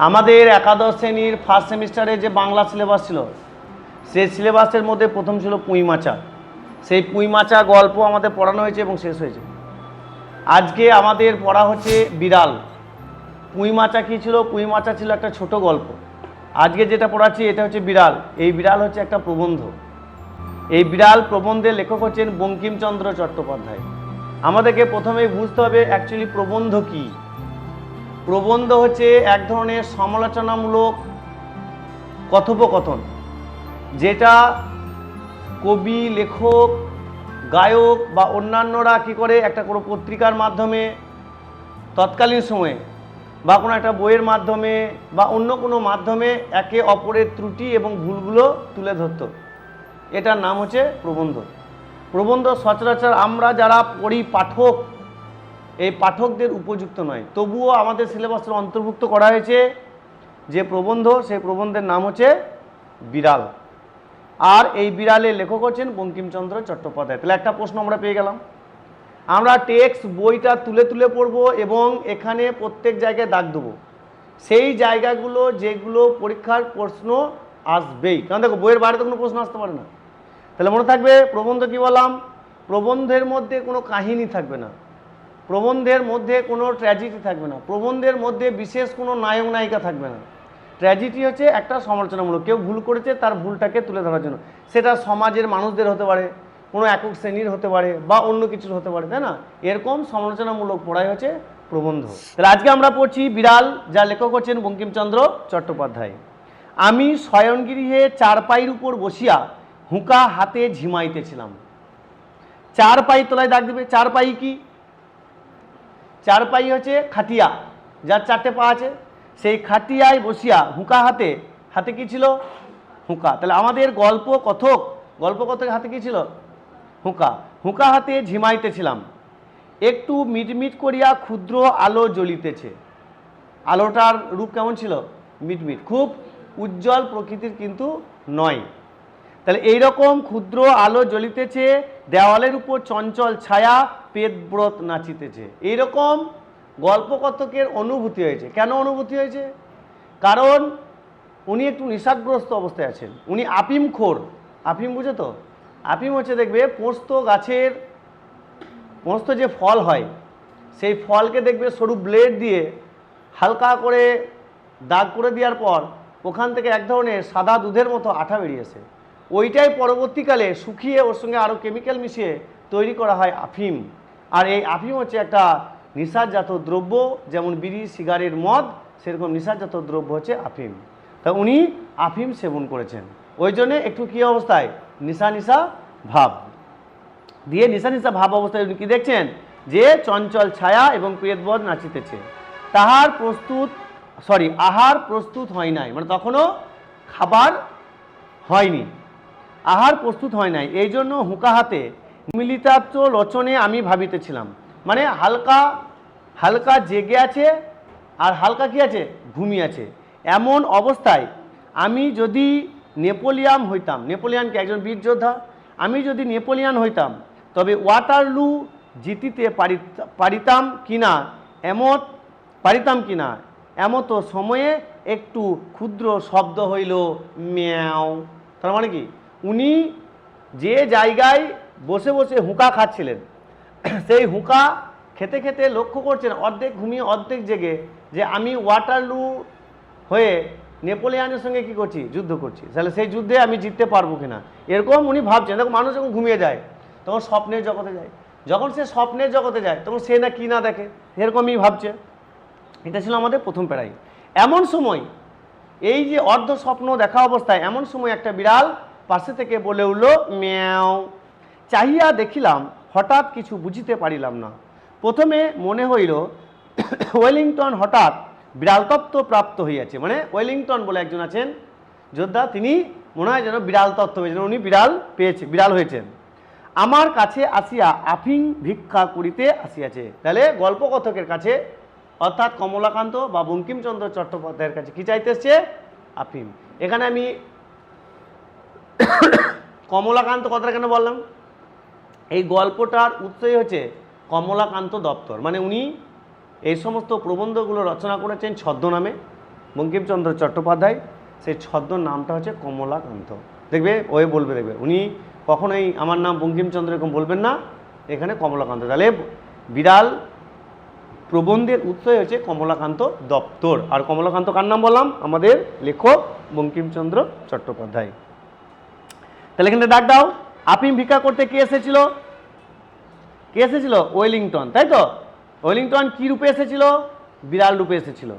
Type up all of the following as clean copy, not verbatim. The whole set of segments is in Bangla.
আমাদের একাদশ শ্রেণীর ফার্স্ট সেমিস্টারে যে বাংলা সিলেবাস ছিল, সেই সিলেবাসের মধ্যে প্রথম ছিল পুঁইমাচা। সেই পুঁইমাচা গল্প আমাদের পড়ানো হয়েছে এবং শেষ হয়েছে। আজকে আমাদের পড়া হচ্ছে বিড়াল। পুঁইমাচা কী ছিল? পুঁইমাচা ছিল একটা ছোট গল্প। আজকে যেটা পড়াচ্ছি এটা হচ্ছে বিড়াল। এই বিড়াল হচ্ছে একটা প্রবন্ধ। এই বিড়াল প্রবন্ধের লেখক হচ্ছেন বঙ্কিমচন্দ্র চট্টোপাধ্যায়। আমাদেরকে প্রথমেই বুঝতে হবে অ্যাকচুয়ালি প্রবন্ধ কী। প্রবন্ধ হচ্ছে এক ধরনের সমালোচনামূলক কথোপকথন, যেটা কবি, লেখক, গায়ক বা অন্যান্যরা কী করে একটা কোনো পত্রিকার মাধ্যমে তৎকালীন সময়ে বা কোনো একটা বইয়ের মাধ্যমে বা অন্য কোনো মাধ্যমে একে অপরের ত্রুটি এবং ভুলগুলো তুলে ধরত। এটার নাম হচ্ছে প্রবন্ধ। প্রবন্ধ সচরাচর আমরা যারা পড়ি পাঠক, এই পাঠকদের উপযুক্ত নয়, তবুও আমাদের সিলেবাসের অন্তর্ভুক্ত করা হয়েছে যে প্রবন্ধ, সেই প্রবন্ধের নাম হচ্ছে বিড়াল। আর এই বিড়ালের লেখক হচ্ছেন বঙ্কিমচন্দ্র চট্টোপাধ্যায়। তাহলে একটা প্রশ্ন আমরা পেয়ে গেলাম। আমরা টেক্সট বইটা তুলে তুলে পড়বো এবং এখানে প্রত্যেক জায়গায় দাগ দেবো সেই জায়গাগুলো যেগুলো পরীক্ষার প্রশ্ন আসবেই। কারণ দেখো, বইয়ের বাইরে তো কোনো প্রশ্ন আসতে পারে না। তাহলে মনে থাকবে প্রবন্ধ কি বললাম? প্রবন্ধের মধ্যে কোনো কাহিনী থাকবে না, প্রবন্ধের মধ্যে কোনো ট্র্যাজেডি থাকবে না, প্রবন্ধের মধ্যে বিশেষ কোনো নায়ক নায়িকা থাকবে না। ট্র্যাজেডি হচ্ছে একটা সমালোচনামূলক, কেউ ভুল করেছে তার ভুলটাকে তুলে ধরার জন্য। সেটা সমাজের মানুষদের হতে পারে, কোনো একক শ্রেণীর হতে পারে বা অন্য কিছুর হতে পারে, তাই না? এরকম সমালোচনামূলক পড়াই হচ্ছে প্রবন্ধ। তাহলে আজকে আমরা পড়ছি বিড়াল, যার লেখক হচ্ছেন বঙ্কিমচন্দ্র চট্টোপাধ্যায়। আমি শয়নগৃহে চারপাইয়ের উপর বসিয়া হুঁকা হাতে ঝিমাইতেছিলাম। চারপাই তলায় দাগ দিবে। চারপাই কি? চারপাই হচ্ছে খাটিয়া, যার চারটে পা আছে। সেই খাটিয়ায় বসিয়া হুঁকা হাতে, হাতে কি ছিল? হুঁকা। তাহলে আমাদের গল্প কথক হাতে কি ছিল? হুঁকা। হুঁকা হাতে ঝিমাইতেছিলাম, একটু মিটমিট করিয়া ক্ষুদ্র আলো জ্বলিতেছে। আলোটার রূপ কেমন ছিল? মিটমিট, খুব উজ্জ্বল প্রকৃতির কিন্তু নয়। তাহলে এইরকম ক্ষুদ্র আলো জ্বলিতেছে, দেওয়ালের উপর চঞ্চল ছায়া, পেটব্রত নাচিতেছে। এইরকম গল্পকথকের অনুভূতি হয়েছে। কেন অনুভূতি হয়েছে? কারণ উনি একটু নিশাগ্রস্ত অবস্থায় আছেন। উনি আফিমখোর। আফিম বুঝে তো? আফিম হচ্ছে, দেখবে পোস্ত গাছের, পোস্ত যে ফল হয় সেই ফলকে দেখবে সরু ব্লেড দিয়ে হালকা করে দাগ করে দেওয়ার পর ওখান থেকে এক ধরনের সাদা দুধের মতো আঠা বেরিয়েছে। ওইটাই পরবর্তীকালে শুকিয়ে ওর সঙ্গে আরও কেমিক্যাল মিশিয়ে তৈরি করা হয় আফিম। আর এই আফিম হচ্ছে একটা নিশাজাত দ্রব্য, যেমন বিড়ি, সিগারেট, মদ, সেরকম নিশাজাত দ্রব্য হচ্ছে আফিম। তা উনি আফিম সেবন করেছেন, ওই জন্যে একটু কী অবস্থায়? নিশা নিশা ভাব দিয়ে, নিশা নিশা ভাব অবস্থায় উনি কী দেখছেন? যে চঞ্চল ছায়া এবং পেটব্রত নাচিতেছে। আহার প্রস্তুত হয় নাই, মানে তখনও খাবার হয়নি, আহার প্রস্তুত হয় নাই। এই জন্য হুঁকা হাতে মিলিতাত্র লোচনে আমি ভাবিতেছিলাম। মানে হালকা হালকা জেগে আছে আর হালকা কি আছে? ঘুমিয়ে আছে। এমন অবস্থায় আমি যদি নেপোলিয়ান হইতাম, নেপোলিয়ানকে একজন বীর যোদ্ধা, আমি যদি নেপোলিয়ান হইতাম তবে ওয়াটারলু জিতিতে পারিতাম কিনা এমত সময়ে একটু ক্ষুদ্র শব্দ হইল, ম্যাও। তার মানে কি? উনি যে জায়গায় বসে বসে হুঁকা খাচ্ছিলেন, সেই হুঁকা খেতে খেতে লক্ষ্য করছেন, অর্ধেক ঘুমিয়ে অর্ধেক জেগে, যে আমি ওয়াটারলু হয়ে নেপোলিয়ানের সঙ্গে কি করছি? যুদ্ধ করছি। তাহলে সেই যুদ্ধে আমি জিততে পারবো কিনা, এরকম উনি ভাবছেন। দেখো, মানুষ যখন ঘুমিয়ে যায় তখন স্বপ্নের জগতে যায়, যখন সে স্বপ্নের জগতে যায় তখন সে না কি না দেখে, এরকমই ভাবছে। এটা ছিল আমাদের প্রথম প্যারাই। এমন সময়, এই যে অর্ধ স্বপ্ন দেখা অবস্থায়, এমন সময় একটা বিড়াল পাশে থেকে বলে উঠল, ম্যাও। চাহিয়া দেখিলাম, হঠাৎ কিছু বুঝিতে পারিলাম না। প্রথমে মনে হইল ওয়েলিংটন হঠাৎ বিড়ালতত্ত্ব প্রাপ্ত হইয়াছে। মানে ওয়েলিংটন বলে একজন আছেন যোদ্ধা, তিনি মনে হয় যেন বিড়াল তত্ত্ব হয়েছেন, উনি বিড়াল হয়েছেন। আমার কাছে আসিয়া আফিং ভিক্ষা করিতে আসিয়াছে। তাহলে গল্পকথকের কাছে, অর্থাৎ কমলাকান্ত বা বঙ্কিমচন্দ্র চট্টোপাধ্যায়ের কাছে কি চাইতে এসছে? আফিম। এখানে আমি কমলাকান্ত কথাটা কেন বললাম? এই গল্পটার উৎসই হচ্ছে কমলাকান্ত দপ্তর। মানে উনি এই সমস্ত প্রবন্ধগুলো রচনা করেছেন ছদ্মনামে, বঙ্কিমচন্দ্র চট্টোপাধ্যায়, সেই ছদ্ম নামটা হচ্ছে কমলাকান্ত। দেখবে ওই বলবে, দেখবে উনি কখনোই আমার নাম বঙ্কিমচন্দ্র এরকম বলবেন না, এখানে কমলাকান্ত। তাহলে বিড়াল প্রবন্ধের উৎসই হচ্ছে কমলাকান্ত দপ্তর। আর কমলাকান্ত কার নাম বললাম? আমাদের লেখক বঙ্কিমচন্দ্র চট্টোপাধ্যায়। তাহলে এখানে ডাক দাও। আফিম ভিক্ষা করতে কে এসেছিল? কে এসেছিল? ওয়েলিংটন, তাই তো? ওয়েলিংটন কি রূপে এসেছিল? বিড়াল রূপে এসেছিল।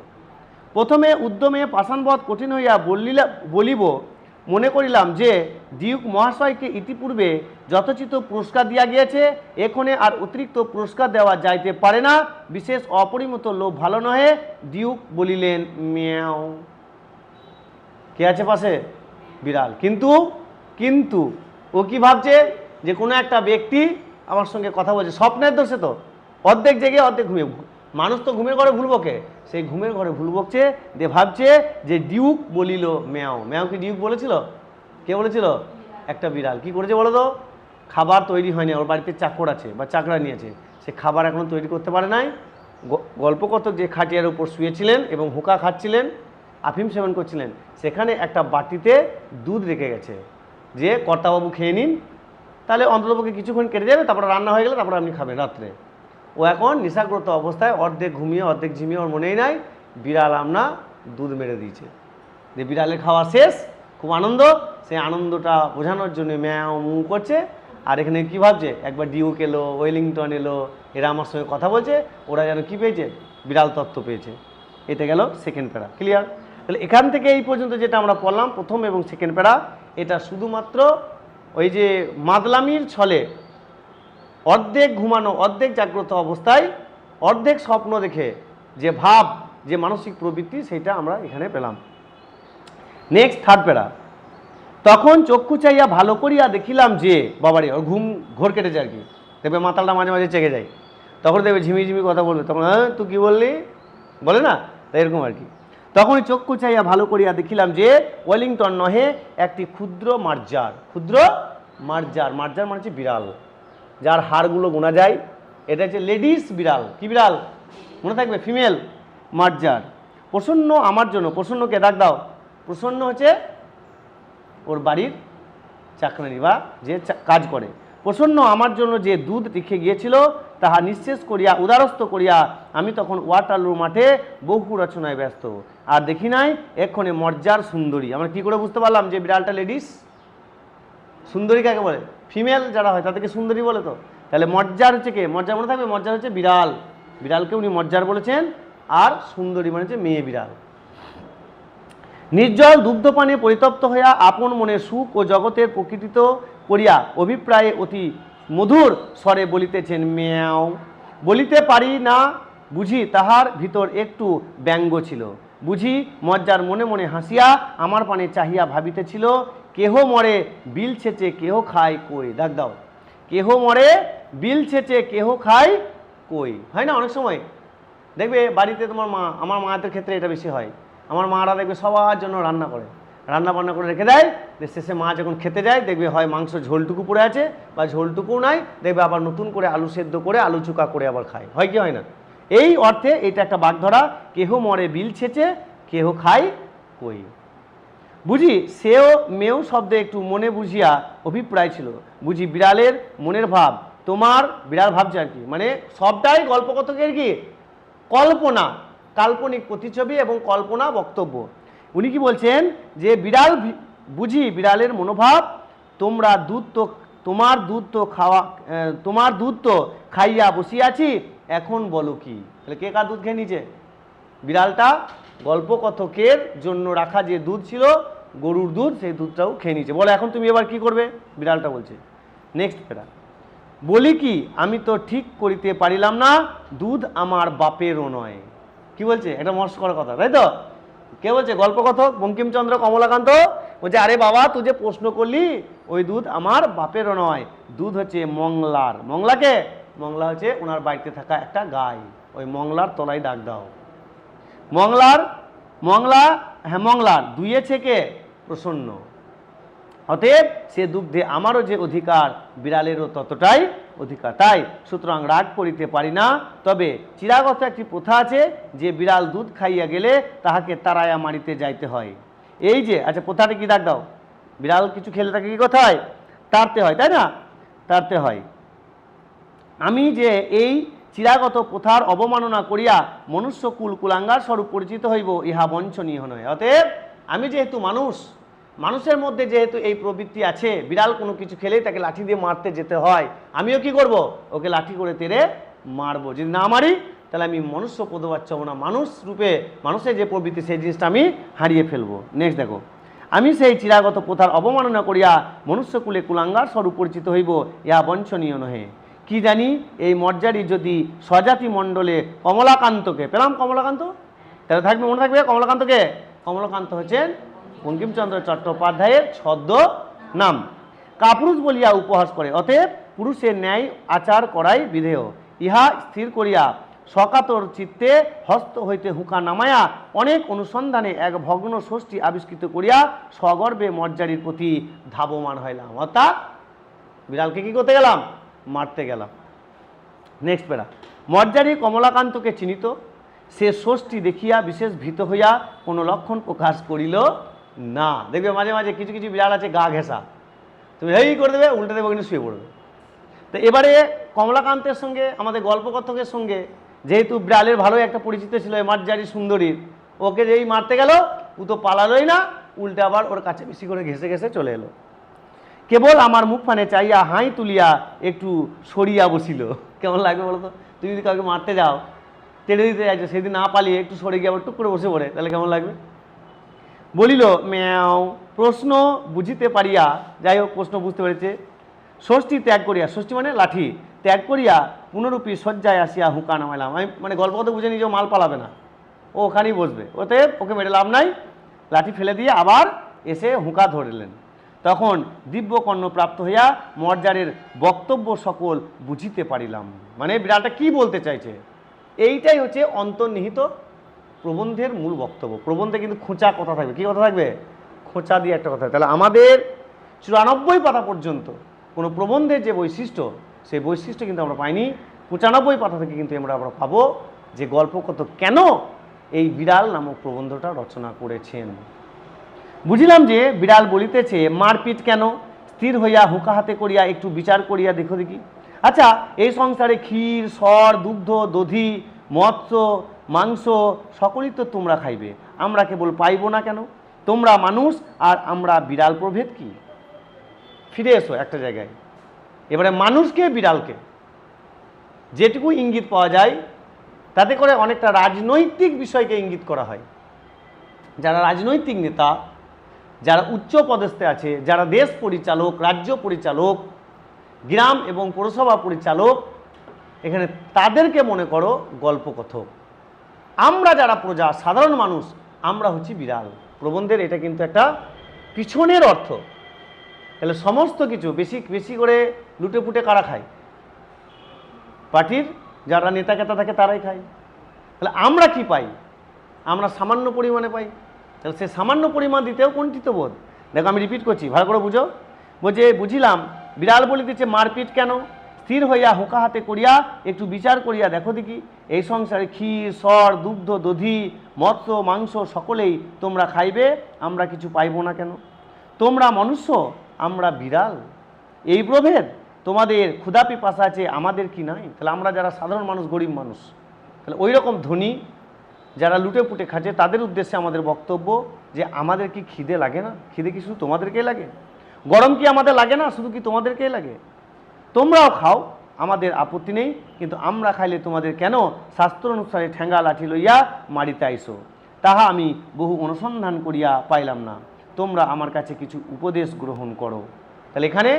প্রথমে উদ্যমে পাষাণবধ কঠিন হইয়া বলিব মনে করিলাম যে ডিউক মহাশয়কে ইতিপূর্বে যথোচিত পুরস্কার দিয়া গিয়েছে, এখানে আর অতিরিক্ত পুরস্কার দেওয়া যাইতে পারে না, বিশেষ অপরিমিত লোভ ভালো নহে। ডিউক বলিলেন মিয়াও। কে আছে পাশে? বিড়াল। কিন্তু কিন্তু ও কি ভাবছে? যে কোনো একটা ব্যক্তি আমার সঙ্গে কথা বলছে, স্বপ্নের দোষে তো, অর্ধেক জেগে অর্ধেক ঘুমিয়ে। মানুষ তো ঘুমের ঘরে ভুল বকে, সেই ঘুমের ঘরে ভুল বকছে, যে ভাবছে যে ডিউক বলিল ম্যাও। ম্যাও কি ডিউক বলেছিল? কে বলেছিল? একটা বিড়াল। কি করেছে বলো তো? খাবার তৈরি হয়নি, ওর বাড়িতে চাকর আছে বা চাকরা নিয়েছে, সে খাবার এখনো তৈরি করতে পারে নাই। গল্পকথক যে খাটিয়ার উপর শুয়েছিলেন এবং হুঁকা খাচ্ছিলেন, আফিম সেবন করছিলেন, সেখানে একটা বাটিতে দুধ রেখে গেছে, যে কর্তাবাবু খেয়ে নিন, তাহলে অন্ততপক্ষে কিছুক্ষণ কেটে যাবে, তারপরে রান্না হয়ে গেলে তারপরে আপনি খাবেন রাত্রে। ও এখন নেশাগ্রস্ত অবস্থায় অর্ধেক ঘুমিয়ে অর্ধেক ঝিমিয়ে, ওর মনেই নাই বিড়াল আমরা দুধ মেরে দিয়েছে, যে বিড়ালের খাওয়া শেষ, খুব আনন্দ। সেই আনন্দটা বোঝানোর জন্য ম্যাও মু করছে। আর এখানে কী ভাবছে? একবার ডিউক এলো, ওয়েলিংটন এলো, এরা আমার সঙ্গে কথা বলছে, ওরা যেন কী পেয়েছে? বিড়াল তত্ত্ব পেয়েছে। এতে গেল সেকেন্ড প্যারা। ক্লিয়ার? তাহলে এখান থেকে এই পর্যন্ত যেটা আমরা পড়লাম, প্রথম এবং সেকেন্ড প্যারা, এটা শুধুমাত্র ওই যে মাদলামির ছলে অর্ধেক ঘুমানো অর্ধেক জাগ্রত অবস্থায় অর্ধেক স্বপ্ন দেখে যে ভাব, যে মানসিক প্রবৃত্তি, সেইটা আমরা এখানে পেলাম। নেক্সট থার্ড প্যারা। তখন চক্ষু চাইয়া ভালো করিয়া দেখিলাম যে, বাবারে ওর ঘুম ঘোর কেটেছে আর কি, দেখবে মাতালটা মাঝে মাঝে চেকে যায়, তখন দেখবে ঝিমিঝিমি কথা বলবে, তখন হ্যাঁ তুই কী বললি বলে না, তাই এরকম আর কি। তখনই চক্ষু চাইয়া ভালো করিয়া দেখিলাম যে ওয়েলিংটন নহে, একটি ক্ষুদ্র মার্জার। ক্ষুদ্র মার্জার, মার্জার মানে হচ্ছে বিড়াল, যার হাড়গুলো গোনা যায়। এটা হচ্ছে লেডিস বিড়াল। কি বিড়াল? মনে থাকবে, ফিমেল মার্জার। প্রসন্ন আমার জন্য, প্রসন্নকে ডাক দাও। প্রসন্ন হচ্ছে ওর বাড়ির চাকরানি বা যে কাজ করে। প্রসন্ন আমার জন্য যে দুধ রেখে গিয়েছিল, তাহা নিঃশেষ করিয়া উদারস্থ করিয়া আমি তখন ওয়াটারলু মাঠে বহু রচনায় ব্যস্ত, আর দেখি নাই এক্ষণে মর্যার সুন্দরী। আমরা কি করে বুঝতে পারলাম যে বিড়ালটা লেডিস? সুন্দরী কাকে বলে? ফিমেল যারা হয় তাদেরকে সুন্দরী বলে। তো তাহলে মর্যার হচ্ছে কে? মর্যার মনে থাকবে, মর্যার হচ্ছে বিড়াল। বিড়ালকে উনি মর্যার বলেছেন। আর সুন্দরী মানে হচ্ছে মেয়ে বিড়াল। নির্জল দুগ্ধপানে পরিতপ্ত হইয়া আপন মনের সুখ ও জগতের প্রকৃতিত করিয়া অভিপ্রায়ে অতি মধুর স্বরে বলিতেছেন ম্যাও। বলিতে পারি না বুঝি তাহার ভিতর একটু ব্যঙ্গ ছিল। বুঝি মজ্জার মনে মনে হাসিয়া আমার পানে চাহিয়া ভাবিতেছিল, কেহ মরে বিল ছেচে কেহ খায় কই। ডাক দাও। কেহ মরে বিল ছেচে কেহ খায় কই। হয় না অনেক সময়? দেখবে বাড়িতে তোমার মা, আমার মায়েদের ক্ষেত্রে এটা বেশি হয়, আমার মারা দেখবে সবার জন্য রান্না করে, রান্না বান্না করে রেখে দেয়, শেষে মা যখন খেতে যায় দেখবে হয় মাংস ঝোলটুকু পড়ে আছে বা ঝোলটুকুও নাই, দেখবে আবার নতুন করে আলু সেদ্ধ করে আলু চুকা করে আবার খায়। হয় কি হয় না? এই অর্থে এটা একটা বাগধারা, কেহ মরে বিল ছেচে কেহ খায় কই। বুঝি সেও মেয়েও শব্দে একটু মনে বুঝিয়া অভিপ্রায় ছিল। বুঝি বিড়ালের মনের ভাব তোমার, বিড়াল ভাবছে আর কি, মানে সবটাই গল্পকথকের কি কল্পনা, কাল্পনিক প্রতিছবি এবং কল্পনা বক্তব্য। উনি কি বলছেন যে বিড়াল বুঝি বিড়ালের মনোভাব, তোমরা দুধ তো তোমার দুধ তো খাওয়া, তোমার দুধ তো খাইয়া বসিয়াছি, এখন বলো কি। তাহলে কে কার দুধ খেয়ে নিয়েছে? বিড়ালটা গল্পকথকের জন্য রাখা যে দুধ ছিল, গরুর দুধ, সেই দুধটাও খেয়ে নিয়েছে। বলো এখন তুমি এবার কি করবে? বিড়ালটা বলছে। নেক্সট প্যারা। বলি কি আমি তো ঠিক করিতে পারিলাম না, দুধ আমার বাপেরও নয়। কি বলছে? এটা মস্ত করার কথা, তাই তো? কে বলছে? গল্পকথক বঙ্কিমচন্দ্র কমলাকান্ত বলছে, আরে বাবা তুই যে প্রশ্ন করলি, ওই দুধ আমার বাপেরও নয়, দুধ হচ্ছে মংলার। মংলাকে? মংলা হচ্ছে ওনার বাড়িতে থাকা একটা গাই, ওই মংলার তলায় ডাক দাও। মংলার, মংলা, হ্যাঁ মংলার দুইয়েছে কে? প্রসন্ন। অতএব সে দুগ্ধে আমারও যে অধিকার, বিড়ালেরও ততটাই অধিকার। তাই সুতরাং রাগ করিতে পারি না। তবে চিরাগত একটি প্রথা আছে যে বিড়াল দুধ খাইয়া গেলে তাহাকে তাড়াইয়া মারিতে যাইতে হয়। এই যে আচ্ছা প্রথাটা কি দাগ দাও, বিড়াল কিছু খেলে তাকে কি করতে হয়? তাড়তে হয়, তাই না? তাড়তে হয়। আমি যে এই চিরাগত প্রথার অবমাননা করিয়া মনুষ্য কুলাঙ্গার স্বরূপ পরিচিত হইব, ইহা বঞ্চনীয় নয়। অতএব আমি যেহেতু মানুষ, মানুষের মধ্যে যেহেতু এই প্রবৃত্তি আছে, বিড়াল কোনো কিছু খেলেই তাকে লাঠি দিয়ে মারতে যেতে হয়, আমিও কি করব? ওকে লাঠি করে তেড়ে মারবো। যদি না মারি তাহলে আমি মনুষ্য পদবাচ্য হব না, মানুষ রূপে মানুষের যে প্রবৃত্তি সেই জিনিসটা আমি হারিয়ে ফেলবো। নেক্সট দেখো, আমি সেই চিরাগত প্রথার অবমাননা করিয়া মনুষ্যকুলে কুলাঙ্গার স্বরূপ পরিচিত হইব, ইহা বঞ্চনীয় নহে। কি জানি এই মর্যাদি যদি স্বজাতি মণ্ডলে কমলাকান্তকে পেলাম, কমলাকান্ত তাহলে থাকবে, মনে থাকবে কমলাকান্তকে। কমলাকান্ত হচ্ছেন বঙ্কিমচন্দ্র চট্টোপাধ্যায়ের ছদ্ম নাম। কাপুরুষ বলিয়া উপহাস করে, অতএব পুরুষের ন্যায় আচার করাই বিধেয়। ইহা স্থির করিয়া সকাতর চিত্তে হস্ত হইতে হুঁকা নামায়া অনেক অনুসন্ধানে এক ভগ্ন ষষ্ঠী আবিষ্কৃত করিয়া সগর্বে মর্যাদির প্রতি ধাবমান হইলাম। অর্থাৎ বিড়ালকে কি করতে গেলাম? মারতে গেলাম। নেক্সট প্যারা, মর্যাদি কমলাকান্তকে চিনিত, সে ষষ্ঠী দেখিয়া বিশেষ ভীত হইয়া কোনো লক্ষণ প্রকাশ করিল না। দেখবে মাঝে মাঝে কিছু কিছু বিড়াল আছে গা ঘেঁষা, তুমি এই করে দেবে, উল্টে দেবে, কিন্তু শুয়ে পড়বে। তো এবারে কমলাকান্তের সঙ্গে আমাদের গল্পকথকের সঙ্গে যেহেতু বিড়ালের ভালো একটা পরিচিত ছিল মর্যাদি সুন্দরীর, ওকে যেই মারতে গেল ও তো পালালোই না, উল্টে আবার ওর কাছে বেশি করে ঘেঁষে ঘেঁষে চলে এলো। কেবল আমার মুখ পানে চাইয়া হাই তুলিয়া একটু সরিয়া বসিল। কেমন লাগবে বলো তো? তুমি যদি কাউকে মারতে যাও, তেড়ে দিতে চাইছো, সেদিন না পালিয়ে একটু সরে গিয়ে আবার টুক করে বসে পড়ে, তাহলে কেমন লাগবে? বলিল ম্যাও। প্রশ্ন বুঝিতে পারিয়া, যাই হোক প্রশ্ন বুঝতে পেরেছে, ষষ্ঠী ত্যাগ করিয়া, ষষ্ঠী মানে লাঠি ত্যাগ করিয়া পুনরূপী শয্যায় আসিয়া হুঁকা নামাইলাম। আমি মানে গল্প কথা বুঝে নিজেও মাল পালাবে না, ও ওখানেই বসবে, ওতে ওকে মেরে লাভ নাই। লাঠি ফেলে দিয়ে আবার এসে হুঁকা ধরলেন। তখন দিব্যকর্ণ প্রাপ্ত হইয়া মর্যাদের বক্তব্য সকল বুঝিতে পারিলাম। মানে বিড়ালটা কি বলতে চাইছে, এইটাই হচ্ছে অন্তর্নিহিত প্রবন্ধের মূল বক্তব্য। প্রবন্ধে কিন্তু খোঁচা কথা থাকবে। কি কথা থাকবে? খোঁচা দিয়ে একটা কথা। তাহলে আমাদের 94 পাতা পর্যন্ত কোনো প্রবন্ধের যে বৈশিষ্ট্য, সেই বৈশিষ্ট্য কিন্তু আমরা পাইনি। 95 পাতা থেকে কিন্তু আমরা পাবো যে গল্পকথক কেন এই বিড়াল নামক প্রবন্ধটা রচনা করেছেন। বুঝিলাম যে বিড়াল বলিতেছে মারপিট কেন, স্থির হইয়া হুঁকা হাতে করিয়া একটু বিচার করিয়া দেখো দেখি। আচ্ছা, এই সংসারে ক্ষীর, সর, দুগ্ধ, দধি, মৎস্য, মাংস সকলই তো তোমরা খাইবে, আমরা কেবল পাইব না কেন? তোমরা মানুষ আর আমরা বিড়াল, প্রভেদ কি? ফিরে এসো একটা জায়গায়। এবারে মানুষকে বিড়ালকে যেটুকু ইঙ্গিত পাওয়া যায় তাতে করে অনেকটা রাজনৈতিক বিষয়কে ইঙ্গিত করা হয়। যারা রাজনৈতিক নেতা, যারা উচ্চ পদস্থে আছে, যারা দেশ পরিচালক, রাজ্য পরিচালক, গ্রাম এবং পৌরসভা পরিচালক, এখানে তাদেরকে মনে করো গল্পকথক। আমরা যারা প্রজা, সাধারণ মানুষ, আমরা হচ্ছি বিড়াল। প্রবন্ধের এটা কিন্তু একটা পিছনের অর্থ। তাহলে সমস্ত কিছু বেশি বেশি করে লুটে পুটে কারা খায়? পার্টির যারা নেতা কেতা থাকে তারাই খায়। তাহলে আমরা কি পাই? আমরা সামান্য পরিমাণে পাই। তাহলে সে সামান্য পরিমাণ দিতেও কুণ্ঠিত বোধ। দেখো আমি রিপিট করছি, ভালো করে বুঝো। বলছে বুঝিলাম বিড়াল বলিতেছে মারপিট কেন, স্থির হইয়া হুঁকা হাতে করিয়া একটু বিচার করিয়া দেখো দেখি। এই সংসারে ক্ষীর, সর, দুগ্ধ, দধি, মৎস্য, মাংস সকলেই তোমরা খাইবে, আমরা কিছু পাইব না কেন? তোমরা মনুষ্য, আমরা বিড়াল, এই প্রভেদ। তোমাদের ক্ষুধা পিপাসা আছে, আমাদের কি নাই? তাহলে আমরা যারা সাধারণ মানুষ, গরিব মানুষ, তাহলে ওই রকম ধনী যারা লুটে পুটে খাচ্ছে তাদের উদ্দেশ্যে আমাদের বক্তব্য যে আমাদের কি খিদে লাগে না? খিদে কি শুধু তোমাদেরকেই লাগে? গরম কি আমাদের লাগে না? শুধু কি তোমাদেরকেই লাগে? তোমরাও খাও, আমাদের আপত্তি নেই, কিন্তু আমরা খাইলে তোমাদের কেন শাস্ত্র অনুসারে ঠেঙ্গা লাঠি লইয়া মারিতে আইসো? তাহা আমি বহু অনুসন্ধান করিয়া পাইলাম না। তোমরা আমার কাছে কিছু উপদেশ গ্রহণ করো। তাহলে এখানে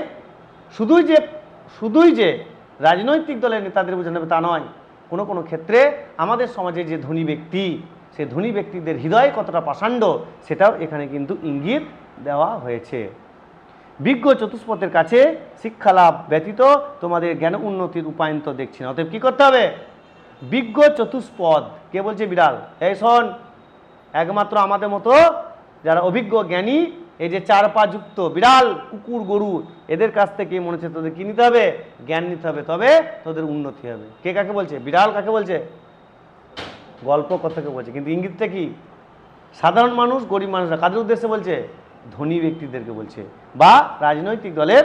শুধুই যে রাজনৈতিক দলের নেতাদের বোঝানো হবে তা নয়। কোনো কোনো ক্ষেত্রে আমাদের সমাজে যে ধনী ব্যক্তি, সে ধনী ব্যক্তিদের হৃদয় কতটা পাষাণ্ড সেটাও এখানে কিন্তু ইঙ্গিত দেওয়া হয়েছে। বিজ্ঞ চতুষ্পদের কাছে শিক্ষা লাভ ব্যতীত তোমাদের জ্ঞান উন্নতির উপায়ন্ত দেখছি না। অতএব কী করতে হবে? বিজ্ঞ চতুষ্পদ, কে বলছে? বিড়াল। এই শোন, একমাত্র আমাদের মতো যারা অভিজ্ঞ জ্ঞানী এই যে 4 পা যুক্ত বিড়াল, কুকুর, গরু, এদের কাছ থেকে মনে হচ্ছে তোদের কি নিতে হবে? জ্ঞান নিতে হবে, তবে তোদের উন্নতি হবে। কে কাকে বলছে? বিড়াল কাকে বলছে? গল্প কথাকে বলছে, কিন্তু ইঙ্গিতটা কি? সাধারণ মানুষ, গরিব মানুষরা। কাদের উদ্দেশ্যে বলছে? ধনী ব্যক্তিদেরকে বলছে, বা রাজনৈতিক দলের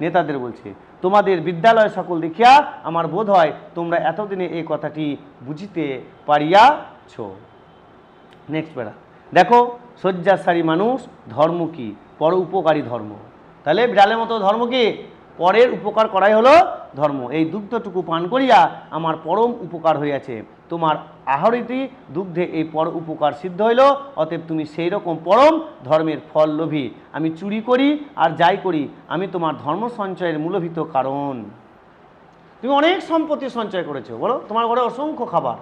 নেতাদের বলছে। তোমাদের বিদ্যালয় সকল দেখিয়া আমার বোধ হয় তোমরা এতদিনে এই কথাটি বুঝিতে পারিয়াছ। নেক্সট প্যারা দেখো, শয্যাশায়ী মানুষ ধর্ম কি? পর উপকারী ধর্ম। তাহলে বিড়ালের মতো ধর্ম কি? পরের উপকার করাই হলো ধর্ম। এই দুগ্ধটুকু পান করিয়া আমার পরম উপকার হইয়াছে। তোমার আহরিতি দুগ্ধে এই পর উপকার সিদ্ধ হইল, অতএব তুমি সেই রকম পরম ধর্মের ফল লোভী। আমি চুরি করি আর যাই করি, আমি তোমার ধর্ম সঞ্চয়ের মূলভূত কারণ। তুমি অনেক সম্পত্তি সঞ্চয় করেছো, বলো, তোমার ঘরে অসংখ্য খাবার,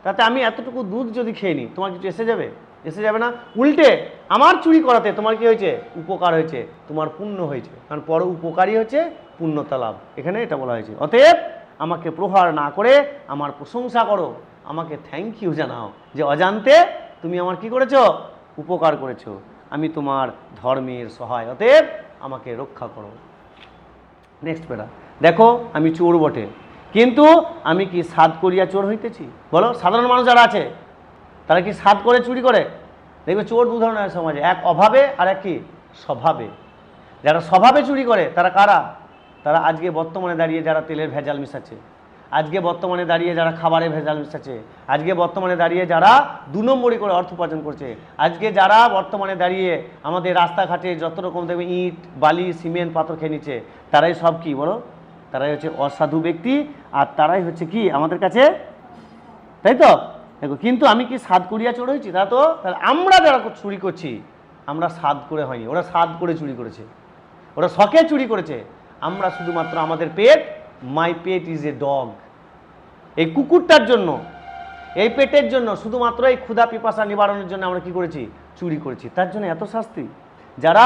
তাতে আমি এতটুকু দুধ যদি খেয়ে নিই, তোমার কিছু এসে যাবে? এসে যাবে না। উল্টে আমার চুরি করাতে তোমার কি হয়েছে? উপকার হয়েছে, তোমার পুণ্য হয়েছে। কারণ পর উপকারী হচ্ছে পুণ্যতা লাভ, এখানে এটা বলা হয়েছে। অতএব আমাকে প্রহার না করে আমার প্রশংসা করো, আমাকে থ্যাংক ইউ জানাও যে অজান্তে তুমি আমার কি করেছো? উপকার করেছো। আমি তোমার ধর্মের সহায়, অতএব আমাকে রক্ষা করো। নেক্সট প্যারা দেখো, আমি চোর বটে, কিন্তু আমি কি সাধ করিয়া চোর হইতেছি? বলো, সাধারণ মানুষ যারা আছে তারা কি সাধ করে চুরি করে? দেখবে চোর দু ধরনের সমাজে, এক অভাবে আর এক কি স্বভাবে। যারা স্বভাবে চুরি করে তারা কারা? তারা আজকে বর্তমানে দাঁড়িয়ে যারা তেলের ভেজাল মিশাচ্ছে, আজকে বর্তমানে দাঁড়িয়ে যারা খাবারে ভেজাল মিশাচ্ছে, আজকে বর্তমানে দাঁড়িয়ে যারা 2 নম্বরই করে অর্থ উপার্জন করছে, আজকে যারা বর্তমানে দাঁড়িয়ে আমাদের রাস্তাঘাটে যত রকম দেখবে ইট, বালি, সিমেন্ট, পাথর খেয়ে নিচ্ছে, তারাই সব কি বলো? তারাই হচ্ছে অসাধু ব্যক্তি, আর তারাই হচ্ছে কি আমাদের কাছে, তাই তো? দেখো, কিন্তু আমি কি সাধ করিয়া চোর হয়েছি? তা তো, তাহলে আমরা যারা চুরি করছি, আমরা সাধ করে হয়নি, ওরা সাধ করে চুরি করেছে, ওরা শখে চুরি করেছে। আমরা শুধুমাত্র আমাদের পেট, মাই পেট ইজ এ ডগ, এই কুকুরটার জন্য, এই পেটের জন্য, শুধুমাত্র এই ক্ষুধা পিপাসা নিবারণের জন্য আমরা কি করেছি? চুরি করেছি। তার জন্য এত শাস্তি। যারা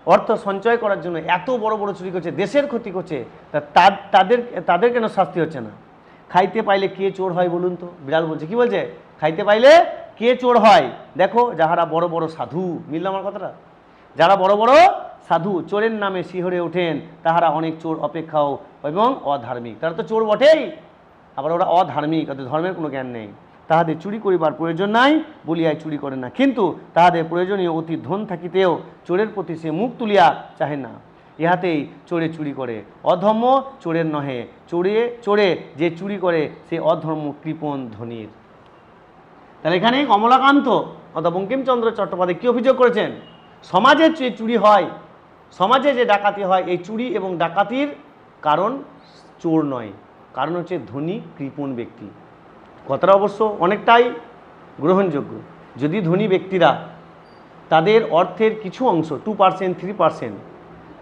অর্থ সঞ্চয় করার জন্য এত বড় বড় চুরি করছে, দেশের ক্ষতি করছে, তাদের কেন শাস্তি হচ্ছে না? খাইতে পাইলে কে চোর হয় বলুন তো? বিড়াল বলছে, কি বলছে? খাইতে পাইলে কে চোর হয়? দেখো, যাহারা বড় বড় সাধু, মিলল আমার কথাটা? যারা বড় বড় সাধু চোরের নামে শিহরে ওঠেন, তাহারা অনেক চোর অপেক্ষাও এবং অধার্মিক। তারা তো চোর বটেই, আবার ওরা অধার্মিক, ওদের ধর্মের কোনো জ্ঞান নেই। তাহাদের চুরি করিবার প্রয়োজন নাই বলিয়াই চুরি করে না, কিন্তু তাহাদের প্রয়োজনীয় অতি ধন থাকিতেও চোরের প্রতি সে মুখ তুলিয়া চাহে না। ইহাতেই চোরে চুরি করে। অধর্ম চোরের নহে, চোরে যে চুরি করে সে অধর্ম কৃপণ ধনীর। তাহলে এখানে কমলাকান্ত অথবা বঙ্কিমচন্দ্র চট্টোপাধ্যায় কি অভিযোগ করেছেন? সমাজে যে চুরি হয়, সমাজে যে ডাকাতি হয়, এই চুরি এবং ডাকাতির কারণ চোর নয়, কারণ হচ্ছে ধনী কৃপণ ব্যক্তি। কথাটা অবশ্য অনেকটাই গ্রহণযোগ্য। যদি ধনী ব্যক্তিরা তাদের অর্থের কিছু অংশ 2%, 3%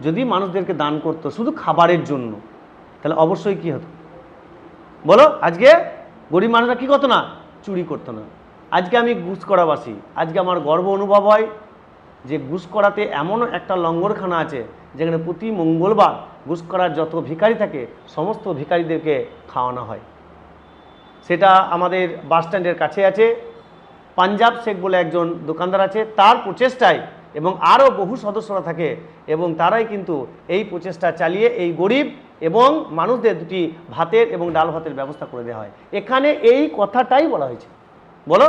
যদি মানুষদেরকে দান করতো শুধু খাবারের জন্য, তাহলে অবশ্যই কি হতো বলো? আজকে গরিব মানুষরা কি করতো না? চুরি করতো না। আজকে আমি ঘুষকড়াবাসী, আজকে আমার গর্ব অনুভব হয় যে ঘুষকড়াতে এমন একটা লঙ্গরখানা আছে যেখানে প্রতি মঙ্গলবার ঘুষকড়ার যত ভিখারি থাকে সমস্ত ভিখারিদেরকে খাওয়ানো হয়। সেটা আমাদের বাসস্ট্যান্ডের কাছে আছে। পাঞ্জাব শেখ বলে একজন দোকানদার আছে, তার প্রচেষ্টায়, এবং আরও বহু সদস্যরা থাকে, এবং তারাই কিন্তু এই প্রচেষ্টা চালিয়ে এই গরিব এবং মানুষদের দুটি ভাতের এবং ডাল ভাতের ব্যবস্থা করে দেওয়া হয়। এখানে এই কথাটাই বলা হয়েছে। বলো,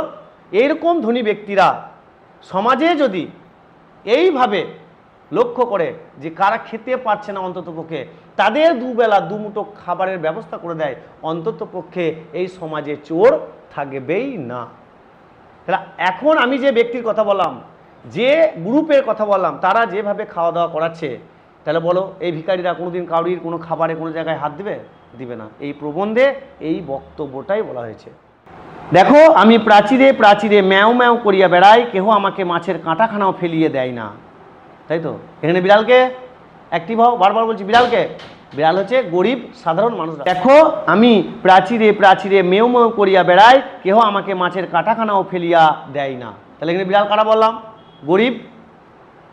এইরকম ধনী ব্যক্তিরা সমাজে যদি এইভাবে লক্ষ্য করে যে কারা খেতে পারছে না, অন্তত পক্ষে তাদের দুবেলা দুমুঠো খাবারের ব্যবস্থা করে দেয়, অন্তত পক্ষে এই সমাজে চোর থাকবেই না। তাহলে এখন আমি যে ব্যক্তির কথা বললাম, যে গ্রুপের কথা বললাম, তারা যেভাবে খাওয়া দাওয়া করাচ্ছে, তাহলে বলো এই ভিখারিরা কোনোদিন কাউরির কোনো খাবারে কোনো জায়গায় হাত দিবে? দিবে না। এই প্রবন্ধে এই বক্তব্যটাই বলা হয়েছে। দেখো, আমি প্রাচীরে প্রাচীরে ম্যাও ম্যাও করিয়া বেড়াই, কেহ আমাকে মাছের কাঁটাখানাও ফেলিয়ে দেয় না। তাই তো, এখানে বিড়ালকে অ্যাক্টিভ হও, বারবার বলছি বিড়ালকে। বিড়াল হচ্ছে গরিব সাধারণ মানুষ। দেখো, আমি প্রাচীরে প্রাচীরে মেও মেও করিয়া বেড়াই, কেহ আমাকে মাছের কাঁটাখানাও ফেলিয়া দেয় না। তাহলে এখানে বিড়াল কারা বললাম? গরিব,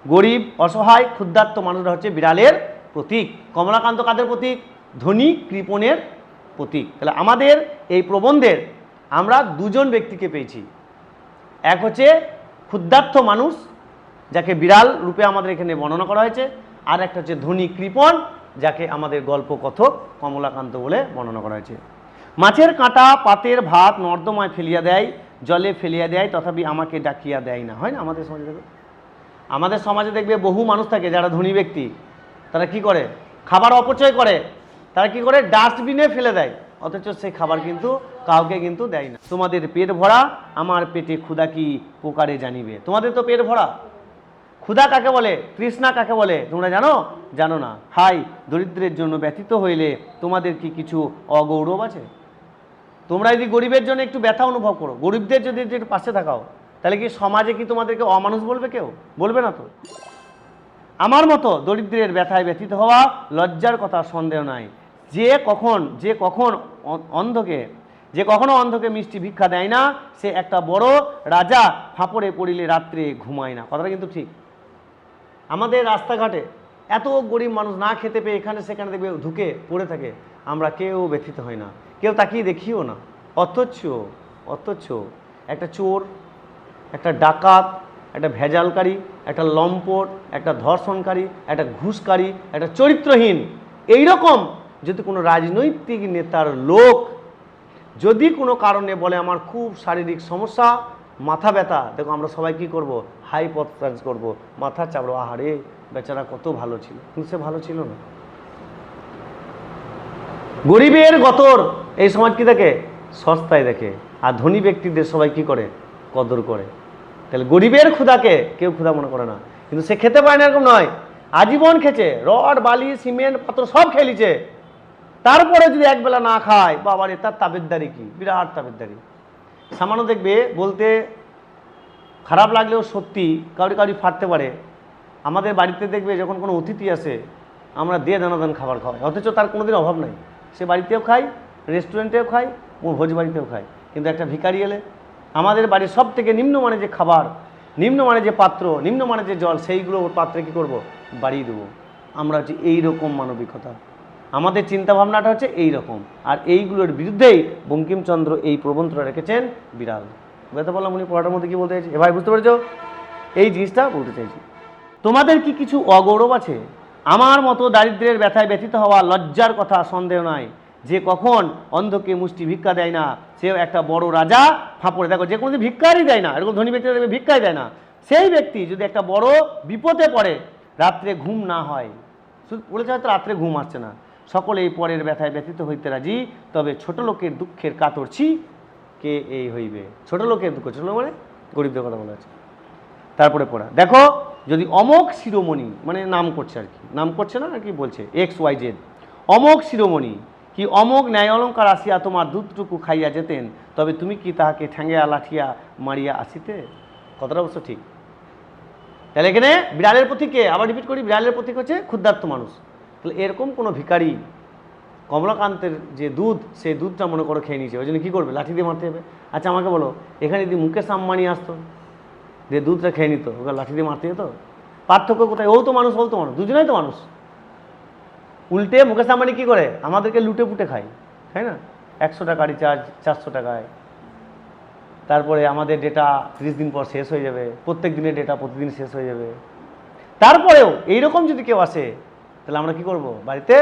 গরিব, অসহায়, ক্ষুদ্রার্ত মানুষরা হচ্ছে বিড়ালের প্রতীক। কমলাকান্ত কাদের প্রতীক? ধনী কৃপণের প্রতীক। তাহলে আমাদের এই প্রবন্ধের আমরা দুজন ব্যক্তিকে পেয়েছি। এক হচ্ছে ক্ষুদ্রার্ত মানুষ, যাকে বিড়াল রূপে আমাদের এখানে বর্ণনা করা হয়েছে, আর একটা হচ্ছে ধনী কৃপণ, যাকে আমাদের গল্প কথক কমলাকান্ত বলে বর্ণনা করা হয়েছে। মাছের কাঁটা পাতের ভাত নর্দমায় ফেলিয়া দেয়, জলে ফেলিয়া দেয়, তথাপি আমাকে ডাকিয়া দেয় না, হয় না আমাদের সমাজে? দেখো, আমাদের সমাজে দেখবে বহু মানুষ থাকে যারা ধনী ব্যক্তি, তারা কি করে, খাবার অপচয় করে, তারা কি করে, ডাস্টবিনে ফেলে দেয়, অথচ সেই খাবার কিন্তু কাউকে কিন্তু দেয় না। তোমাদের পেট ভরা, আমার পেটে ক্ষুধা কি প্রকারে জানিবে। তোমাদের তো পেট ভরা, ক্ষুধা কাকে বলে, তৃষ্ণা কাকে বলে তোমরা জানো? জানো না। হাই দরিদ্রের জন্য ব্যথিত হইলে তোমাদের কি কিছু অগৌরব আছে? তোমরা যদি গরিবের জন্য একটু ব্যথা অনুভব করো, গরিবদের যদি একটু পাশে থাকাও, তাহলে কি সমাজে কি তোমাদেরকে অমানুষ বলবে? কেউ বলবে না তো। আমার মতো দরিদ্রের ব্যথায় ব্যথিত হওয়া লজ্জার কথা সন্দেহ নাই। যে কখনো অন্ধকে মিষ্টি ভিক্ষা দেয় না, সে একটা বড় রাজা ফাঁপড়ে পড়িলে রাত্রে ঘুমায় না। কথাটা কিন্তু ঠিক। আমাদের রাস্তাঘাটে এত গরিব মানুষ না খেতে পেয়ে এখানে সেখানে দেখবে ঢুকে পড়ে থাকে, আমরা কেউ ব্যথিত হই না, কেউ তাকিয়ে দেখিও না। অথচ একটা চোর, একটা ডাকাত, একটা ভেজালকারী, একটা লম্পট, একটা ধর্ষণকারী, একটা ঘুষকারী, একটা চরিত্রহীন, এইরকম যদি কোনো রাজনৈতিক নেতার লোক যদি কোনো কারণে বলে আমার খুব শারীরিক সমস্যা, মাথা ব্যথা, দেখো আমরা সবাই কি করব, হাইপোথেসিস করব, মাথা চাপড়ো, আহারে বেচারা কত ভালো ছিল, কিন্তু সে ভালো ছিল না। গরিবের গতর এই সমাজ কি দেখে, সস্তায় দেখে, আর ধনী ব্যক্তিদের সবাই কি করে, কদর করে। তাহলে গরিবের ক্ষুধাকে কেউ ক্ষুধা মনে করে না, কিন্তু সে খেতে পায় না এরকম নয়, আজীবন খেছে, রড বালি সিমেন্ট পাথর সব খেলিছে, তারপরে যদি একবেলা না খায়, বাবারে তার তাবেদারি কি, বিরাট তাবেদারি। সামান্য দেখবে, বলতে খারাপ লাগলেও সত্যি কাউরি ফাটতে পারে। আমাদের বাড়িতে দেখবে যখন কোনো অতিথি আসে, আমরা দিয়ে দানাদান খাবার খাওয়াই, অথচ তার কোনোদিন অভাব নাই, সে বাড়িতেও খায়, রেস্টুরেন্টেও খায়, ভোজ বাড়িতেও খায়। কিন্তু একটা ভিখারি এলে আমাদের বাড়ির সব থেকে নিম্নমানের যে খাবার, নিম্নমানের যে পাত্র, নিম্নমানের যে জল, সেইগুলো ওর পাত্রে কী করবো, বাড়িয়ে দেবো। আমরা হচ্ছে এইরকম মানবিকতা, আমাদের চিন্তাভাবনাটা হচ্ছে এই রকম। আর এইগুলোর বিরুদ্ধেই বঙ্কিমচন্দ্র এই প্রবন্ধটা রেখেছেন বিড়াল। বুঝতে পারলাম উনি পড়াটার মধ্যে কী বলতে চাইছে? এবার বুঝতে পেরেছ? এই জিনিসটা বলতে চাইছি। তোমাদের কি কিছু অগৌরব আছে? আমার মতো দারিদ্র্যের ব্যথায় ব্যথিত হওয়া লজ্জার কথা সন্দেহ নাই। যে কখন অন্ধকে মুষ্টি ভিক্ষা দেয় না, সেও একটা বড় রাজা ফাঁপড়ে। দেখো, যে কোনো ভিক্ষারই দেয় না, এরকম ধনী ব্যক্তিরা দেখবে ভিক্ষাই দেয় না, সেই ব্যক্তি যদি একটা বড় বিপদে পড়ে, রাত্রে ঘুম না হয়, শুধু বলেছে হয়তো রাত্রে ঘুম আসছে না, সকলে এই পরের ব্যথায় ব্যথিত হইতে রাজি, তবে ছোট লোকের দুঃখের কাতরছি কে এই হইবে। ছোট লোকের দুঃখ, ছোট লোক মানে গরিবদের কথা বলা আছে। তারপরে পড়া দেখো, যদি অমোঘ শিরোমণি, মানে নাম করছে আর কি, নাম করছে না আর কি, বলছে XYZ, অমোঘ শিরোমণি কি অমোঘ ন্যায় অলঙ্কার আসিয়া তোমার দুধটুকু খাইয়া যেতেন, তবে তুমি কি তাহাকে ঠ্যাঙ্গিয়া লাঠিয়া মারিয়া আসিতে। কথাটা অবশ্য ঠিক। তাহলে এখানে বিড়ালের প্রতীকে, আবার রিপিট করি, বিড়ালের প্রতীক হচ্ছে ক্ষুদ্রার্ত মানুষ। তাহলে এরকম কোনো ভিখারি কমলাকান্তের যে দুধ, সেই দুধটা মনে করো খেয়ে নিয়েছে, ওই জন্য কী করবে, লাঠি দিয়ে মারতে হবে। আচ্ছা আমাকে বলো, এখানে যদি মুকেশ আম্বানি আসতো, যে দুধটা খেয়ে নিত, ওকে লাঠি দিয়ে মারতে যেত? পার্থক্য কোথায়? ও তো মানুষ, দুজনেই তো মানুষ। উল্টে মুকেশ আম্বানি কী করে, আমাদেরকে লুটে পুটে খায়, তাই না? 100 টাকা রিচার্জ 400 টাকায়, তারপরে আমাদের ডেটা 30 দিন পর শেষ হয়ে যাবে, প্রত্যেক দিনের ডেটা প্রতিদিন শেষ হয়ে যাবে। তারপরেও এইরকম যদি কেউ আসে, তাহলে আমরা কি করব, বাড়িতে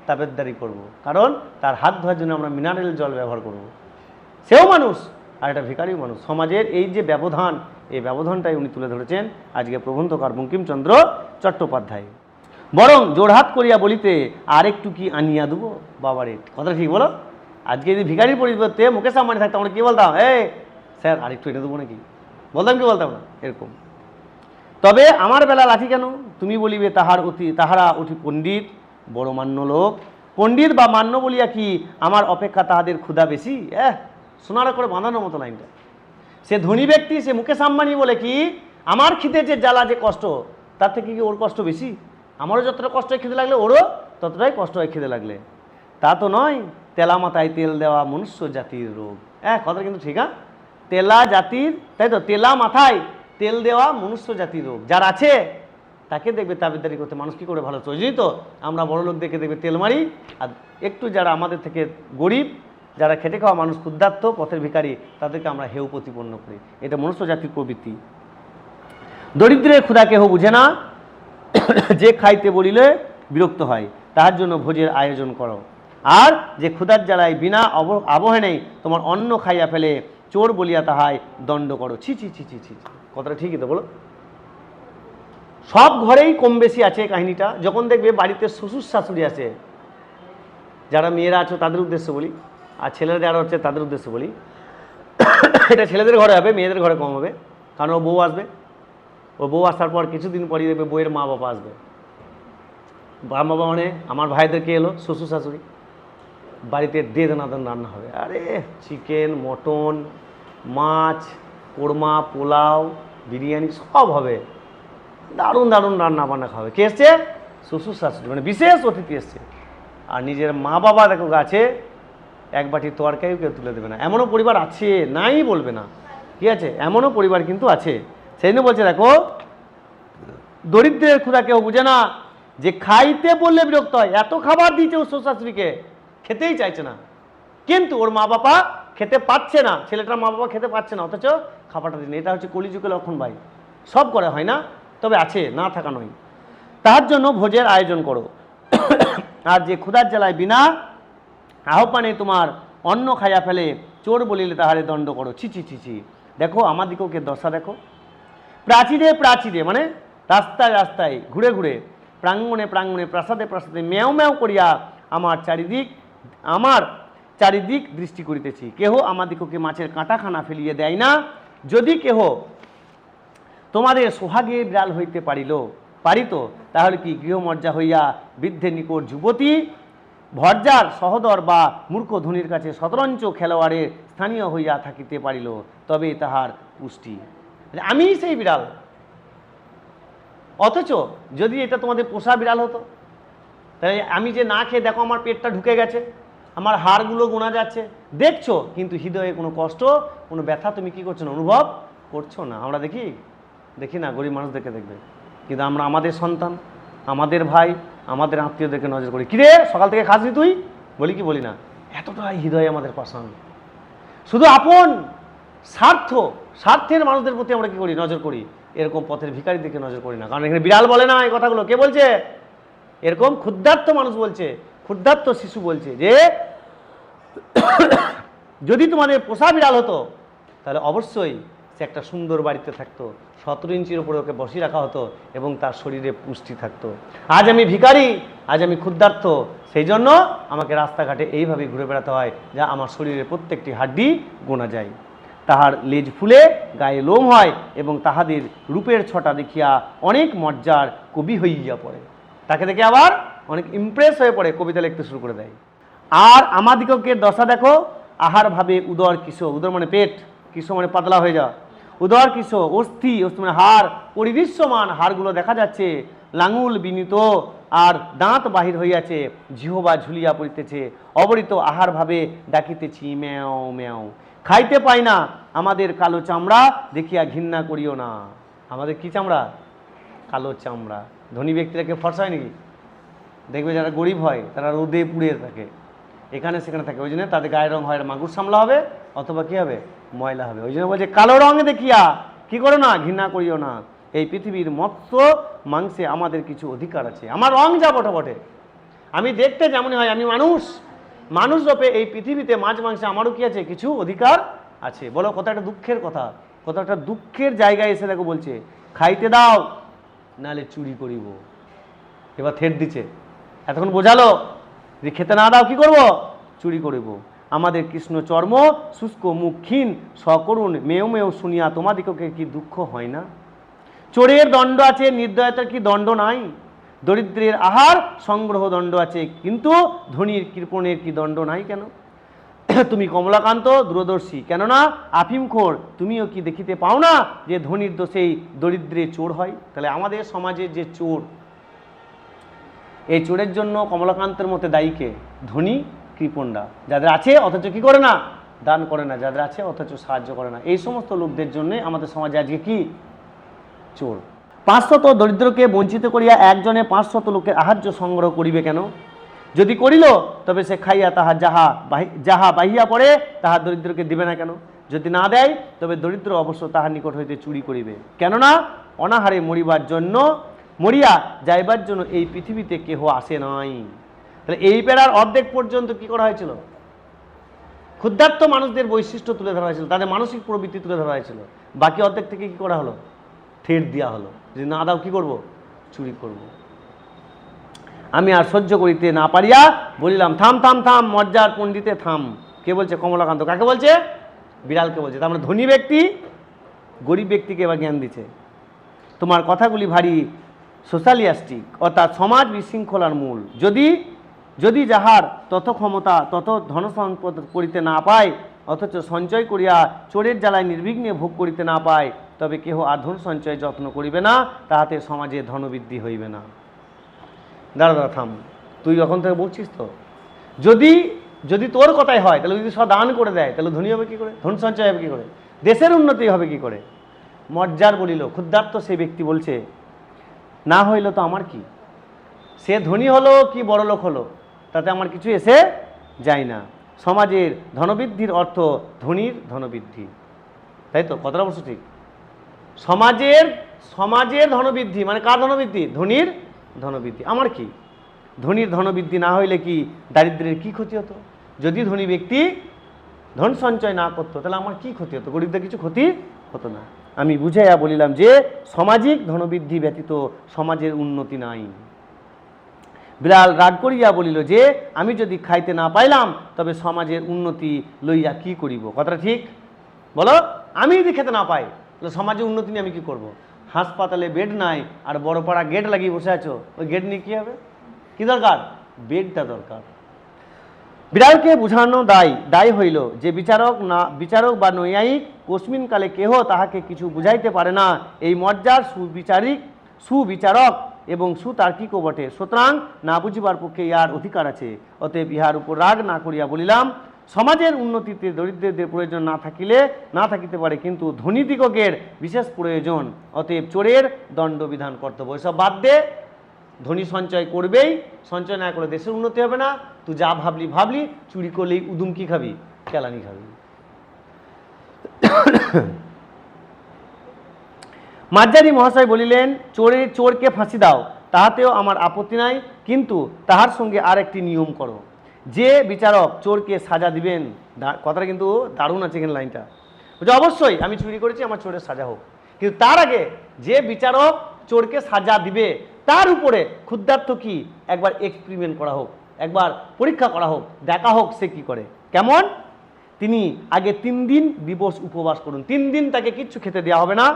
তাবেদারি করব, কারণ তার হাত ধোয়ার জন্য আমরা মিনারেল জল ব্যবহার করব। সেও মানুষ আর একটা ভিখারিও মানুষ। সমাজের এই যে ব্যবধান, এই ব্যবধানটাই উনি তুলে ধরেছেন আজকে প্রবন্ধকার বঙ্কিমচন্দ্র চট্টোপাধ্যায়। বরং জোড়হাত করিয়া বলিতে আরেকটু কি আনিয়া দেবো। বাবারে, কথা ঠিক বলো। আজকে যদি ভিখারির পরিবর্তে মুকেশ আম্বানি থাকতাম, আমরা কি বলতাম, স্যার আরেকটু এনে দেবো নাকি, বলতাম কি বলতাম না, এরকম। তবে আমার বেলা লাঠি কেন, তুমি বলিবে তাহারা অতি পণ্ডিত, বড় মান্য লোক। পণ্ডিত বা মান্য বলিয়া কি আমার অপেক্ষা তাহাদের ক্ষুধা বেশি? সোনারা করে বাঁধানোর মতো লাইনটা। সে ধনী ব্যক্তি, সে মুকেশ আম্বানি বলে কি আমার খিদে যে জ্বালা, যে কষ্ট, তার থেকে কি ওর কষ্ট বেশি? আমারও যতটা কষ্ট হয় খেতে লাগলে, ওরও ততটাই কষ্ট হয় খেতে লাগলে। তা তো নয়, তেলা মাথায় তেল দেওয়া মনুষ্য জাতির রোগ। কথা কিন্তু ঠিক। তেলা জাতির, তাই তো, তেলা মাথায় তেল দেওয়া মনুষ্য জাতির রোগ। যার আছে তাকে দেখবে তাবেদারি করতে মানুষ কী করে ভালো চলছেই। তো আমরা বড় লোক দেখে দেখবে তেল মারি, আর একটু যারা আমাদের থেকে গরিব, যারা খেটে খাওয়া মানুষ, ক্ষুদ্রার্ত পথের ভিখারি, তাদেরকে আমরা হেউ প্রতিপন্ন করি। এটা মনুষ্য জাতির প্রবৃত্তি। দরিদ্রের ক্ষুধা কেহ বুঝে না, যে খাইতে বলিলে বিরক্ত হয়, তাহার জন্য ভোজের আয়োজন করো। আর যে ক্ষুধার জ্বালায় বিনা আবহে নেই তোমার অন্ন খাইয়া ফেলে, চোর বলিয়া তাহাই দণ্ড করো। ছি ছি ছি ছি ছি, কথাটা ঠিকই তো বলো। সব ঘরেই কম বেশি আছে কাহিনীটা। যখন দেখবে বাড়িতে শ্বশুর শাশুড়ি আছে, যারা মেয়েরা আছো তাদের উদ্দেশ্যে বলি, আর ছেলেরা যারা হচ্ছে তাদের উদ্দেশ্যে বলি, এটা ছেলেদের ঘরে হবে, মেয়েদের ঘরে কম হবে, কারণ ও বউ আসবে। ও বউ আসার পর কিছুদিন পরই দেখবে বউয়ের মা বাবা আসবে। মা বাবা মানে আমার ভাইদেরকে এলো শ্বশুর শাশুড়ি, বাড়িতে দিয়ে দানাদান রান্না হবে। আরে চিকেন, মটন, মাছ, কোরমা, পোলাও, বিরিয়ানি সব হবে, দারুণ দারুণ রান্না বান্না খাবে। কে এসছে? শ্বশুর শাশুড়ি, মানে বিশেষ অতিথি এসছে। আর নিজের মা বাবা দেখো গাছে এক বাটি তরকারিও কেউ তুলে দেবে না, এমনও পরিবার আছে, নাই বলবে না, ঠিক আছে, এমনও পরিবার কিন্তু আছে। সেই জন্য বলছে দেখো, দরিদ্রের ক্ষুধা কেউ বুঝে না, যে খাইতে বললে বিরক্ত হয়। এত খাবার দিয়েছে ওর শ্বশুর শাশুড়িকে, খেতেই চাইছে না, কিন্তু ওর মা বাবা খেতে পাচ্ছে না, ছেলেটার মা বাবা খেতে পাচ্ছে না, অথচ খাবারটা দিন। এটা হচ্ছে কলিযুগের লক্ষণ ভাই, সব করে হয় না, তবে আছে, না থাকা নয়। তার জন্য ভোজের আয়োজন করো। আর যে ক্ষুধার জ্বালায় বিনা আহ্বানে তোমার অন্ন খাইয়া ফেলে, চোর বলিলে তাহারে দণ্ড করো। ছি ছি ছি ছি, দেখো আমাদিগকে দশা দেখো। প্রাচীরে প্রাচীরে মানে রাস্তায় রাস্তায় ঘুরে ঘুরে, প্রাঙ্গণে প্রাঙ্গণে, প্রাসাদে প্রাসাদে ম্যাও ম্যাও করিয়া আমার চারিদিক দৃষ্টি করিতেছি, কেহ আমাদিগকে মাছের কাঁটাখানা ফেলিয়ে দেয় না। যদি কেহ তোমাদের সোহাগে বিড়াল হইতে পারিত, তাহলে কি গৃহমর্যা হইয়া বৃদ্ধের নিকট যুবতী, ভরজার সহদর বা মূর্খ ধনির কাছে শতরঞ্চ খেলোয়াড়ের স্থানীয় হইয়া থাকিতে পারিল, তবে তাহার পুষ্টি। আমি সেই বিড়াল। অথচ যদি এটা তোমাদের পোষা বিড়াল হতো, তাহলে আমি যে না খেয়ে দেখো আমার পেটটা ঢুকে গেছে, আমার হাড়গুলো গোনা যাচ্ছে, দেখছো, কিন্তু হৃদয়ে কোনো কষ্ট, কোনো ব্যথা তুমি কি করছো না, অনুভব করছো না। আমরা দেখি না, গরিব মানুষদেরকে দেখবে, কিন্তু আমরা আমাদের সন্তান, আমাদের ভাই, আমাদের আত্মীয়দেরকে নজর করি, কিরে সকাল থেকে খাসনি তুই, বলি কি বলি না? এতটাই হৃদয়ে আমাদের পাষাণ। শুধু আপন স্বার্থের মানুষদের প্রতি আমরা কি করি, নজর করি, এরকম পথের ভিখারির দিকে নজর করি না। কারণ এখানে বিড়াল বলে না এই কথাগুলো, কে বলছে? এরকম ক্ষুদ্রার্ত মানুষ বলছে, ক্ষুদ্রার্ত শিশু বলছে যে যদি তোমাদের পোষা বিড়াল হতো, তাহলে অবশ্যই সে একটা সুন্দর বাড়িতে থাকতো, 17 ইঞ্চির উপরে ওকে বসিয়ে রাখা হতো এবং তার শরীরে পুষ্টি থাকতো। আজ আমি ভিখারি, আজ আমি ক্ষুদ্রার্ত, সেই জন্য আমাকে রাস্তাঘাটে এইভাবে ঘুরে বেড়াতে হয়, যা আমার শরীরের প্রত্যেকটি হাড্ডি গোনা যায়। তাহার লেজ ফুলে গায়ে লোম হয় এবং তাহাদের রূপের ছটা দেখিয়া অনেক মজ্জার কবি হইয়া পড়ে। তাকে দেখে আবার অনেক ইমপ্রেস হয়ে পড়ে, কবিতা লিখতে শুরু করে দেয়। আর আমাদিগকে দশা দেখো, আহার ভাবে উদর কিস, উদর মানে পেট, কিস মানে পাতলা হয়ে যাওয়া, উদর কিস, অস্থি মানে হাড়, পরিদৃশ্যমান হাড়গুলো দেখা যাচ্ছে, লাঙুল বিনীত আর দাঁত বাহির হইয়াছে, জিহবা ঝুলিয়া পড়িতেছে, অবরিত আহার ভাবে ডাকিতেছি ম্যাও ম্যাও। খাইতে পাই না, আমাদের কালো চামড়া দেখিয়া ঘৃণা করিও না। আমাদের কি চামড়া? কালো চামড়া। ধনী ব্যক্তিরা কেউ ফর্সা হয় নাকি? দেখবে যারা গরিব হয় তারা রোদে পুড়ে থাকে, এখানে সেখানে থাকে, ওই জন্য তাদের গায়ের রং হয় মাগুর সামলা হবে অথবা কি হবে, ময়লা হবে। ওই জন্য বলছে কালো রঙে দেখিয়া কি করো না, ঘৃণা করিও না। এই পৃথিবীর মৎস্য মাংসে আমাদের কিছু অধিকার আছে। আমার রং যা বটে, আমি দেখতে যেমনই হয়, আমি মানুষ রূপে এই পৃথিবীতে মাছ মাংসে আমারও কি আছে, কিছু অধিকার আছে। বলো কত একটা দুঃখের কথা, কত একটা দুঃখের জায়গায় এসে দেখো বলছে খাইতে দাও নাহলে চুরি করিব। এবার থেট দিচ্ছে, এতক্ষণ বোঝালো যে খেতে না দাও কি করব, চুরি করিব। আমাদের কৃষ্ণ চর্ম শুষ্ক মুখ ক্ষীণ সকরুণ মেয় মেয় শুনিয়া তোমাদিগকে কি দুঃখ হয় না? চোরের দণ্ড আছে, নির্দয়তার কি দণ্ড নাই? দরিদ্রের আহার সংগ্রহ দণ্ড আছে, কিন্তু ধনীর কৃপণের কি দণ্ড নাই কেন? তুমি কমলাকান্ত দূরদর্শী, কেননা আফিমখোর, তুমিও কি দেখিতে পাও না যে ধনীর দোষেই দরিদ্রে চোর হয়? তাহলে আমাদের সমাজের যে চোর, এই চোরের জন্য কমলাকান্তের মতো দায়ীকে ধনী কৃপণরা, যাদের আছে অথচ কি করে না, দান করে না, যাদের আছে অথচ সাহায্য করে না, এই সমস্ত লোকদের জন্য আমাদের সমাজে আজকে কি চোর। 500 দরিদ্রকে বঞ্চিত করিয়া একজনে 500 লোকের আহার্য সংগ্রহ করিবে কেন? যদি করিল তবে সে খাইয়া তাহার যাহা বাহিয়া পড়ে তাহার দরিদ্রকে দিবে না কেন? যদি না দেয় তবে দরিদ্র অবশ্য তাহার নিকট হইতে চুরি করিবে, কেননা অনাহারে মরিয়া যাইবার জন্য এই পৃথিবীতে কেহ আসে নাই। তাহলে এই পেরার অর্ধেক পর্যন্ত কি করা হয়েছিল? ক্ষুধার্ত মানুষদের বৈশিষ্ট্য তুলে ধরা হয়েছিল, তাদের মানসিক প্রবৃত্তি তুলে ধরা হয়েছিল। বাকি অর্ধেক থেকে কি করা হলো? ঠেট দেওয়া হলো, যদি না দাও কি করব? চুরি করব। আমি আর সহ্য করিতে না পারিয়া বলিলাম, থাম থাম থাম, মজ্জার পণ্ডিতে থাম। কে বলছে? কমলাকান্ত। কাকে বলছে? বিড়ালকে বলছে। তার মানে ধনী ব্যক্তি গরিব ব্যক্তিকে এবার জ্ঞান দিচ্ছে। তোমার কথাগুলি ভারী সোশ্যালিস্টিক, অর্থাৎ সমাজ বিশৃঙ্খলার মূল। যদি যাহার তত ক্ষমতা তত ধনসম্পদ করিতে না পায়, অথচ সঞ্চয় করিয়া চোরের জ্বালায় নির্বিঘ্নে ভোগ করিতে না পায়, তবে কেহ আর ধন সঞ্চয় যত্ন করিবে না, তাহাতে সমাজে ধনবৃদ্ধি হইবে না। দাঁড়া থাম, তুই যখন থেকে বলছিস তো, যদি তোর কথাই হয়, তাহলে যদি সব দান করে দেয়, তাহলে ধনী হবে কি করে? ধন সঞ্চয় হবে কি করে? দেশের উন্নতি হবে কি করে? মজ্জার বলিল, ক্ষুদ্ধার্ত সে ব্যক্তি বলছে, না হইল তো আমার কি? সে ধনী হলো কি বড় লোক হলো, তাতে আমার কিছু এসে যায় না। সমাজের ধনবৃদ্ধির অর্থ ধনীর ধনবৃদ্ধি, তাই তো? কথাটা অবশ্য ঠিক। সমাজের ধনবৃদ্ধি মানে কার ধনবৃদ্ধি? ধনীর ধনবৃদ্ধি। আমার কি? ধনীর ধনবৃদ্ধি না হইলে কি দারিদ্রের কি ক্ষতি হতো? যদি ধনী ব্যক্তি ধন সঞ্চয় না করতো, তাহলে আমার কি ক্ষতি হতো? গরিবদের কিছু ক্ষতি হতো না। আমি বুঝাইয়া বলিলাম যে সামাজিক ধনবৃদ্ধি ব্যতীত সমাজের উন্নতি নাই। বিড়াল রাগ করিয়া বলিল যে, আমি যদি খাইতে না পাইলাম, তবে সমাজের উন্নতি লইয়া কি করিব? কথাটা ঠিক বলো। আমি যদি খেতে না পাই, তাহলে সমাজের উন্নতি নিয়ে আমি কি করব? হাসপাতালে বেড নাই আর বড় পাড়া গেট লাগিয়ে বসে আছো, ওই গেট নিয়ে কি হবে? কি দরকার? বেডটা দরকার। বিড়ালকে বুঝানো দায় হইল যে বিচারক বা নৈয়ায়িক কস্মিন কালে কেহ তাহাকে কিছু বুঝাইতে পারে না। এই মজ্জার সুবিচারক এবং সুতার্কিকও বটে, সুতরাং না বুঝিবার পক্ষে ইহার অধিকার আছে। অতএব ইহার উপর রাগ না করিয়া বলিলাম, সমাজের উন্নতিতে দরিদ্রদের প্রয়োজন না থাকিতে পারে, কিন্তু ধনীদিগের বিশেষ প্রয়োজন। অতএব চোরের দণ্ডবিধান কর্তব্য। এসব বাদ দে, ধনী সঞ্চয় করবেই, সঞ্চয় না করে দেশের উন্নতি হবে না। তুই যা ভাবলি, চুরি করলেই উদুম কি খাবি? কেলানি খাবি। মাঝারি মহাশয় বলিলেন, চোরকে ফাঁসি দাও, তাহাতেও আমার আপত্তি নাই, কিন্তু তাহার সঙ্গে আর একটি নিয়ম করো। যে বিচারক চোরকে সাজা দিবেন, কথাটা কিন্তু দারুণ আছে এখানে লাইনটা, বলছে অবশ্যই আমি চুরি করেছি, আমার চোরের সাজা হোক, কিন্তু তার আগে যে বিচারক চোরকে সাজা দিবে তার উপরে ক্ষুদ্ধার্থ কি একবার এক্সপেরিমেন্ট করা হোক, একবার পরীক্ষা করা হোক, দেখা হোক সে কি করে, কেমন। তিনি আগে 3 দিন দিবস উপবাস করুন। 3 দিন তাকে কিচ্ছু খেতে দেওয়া হবে না।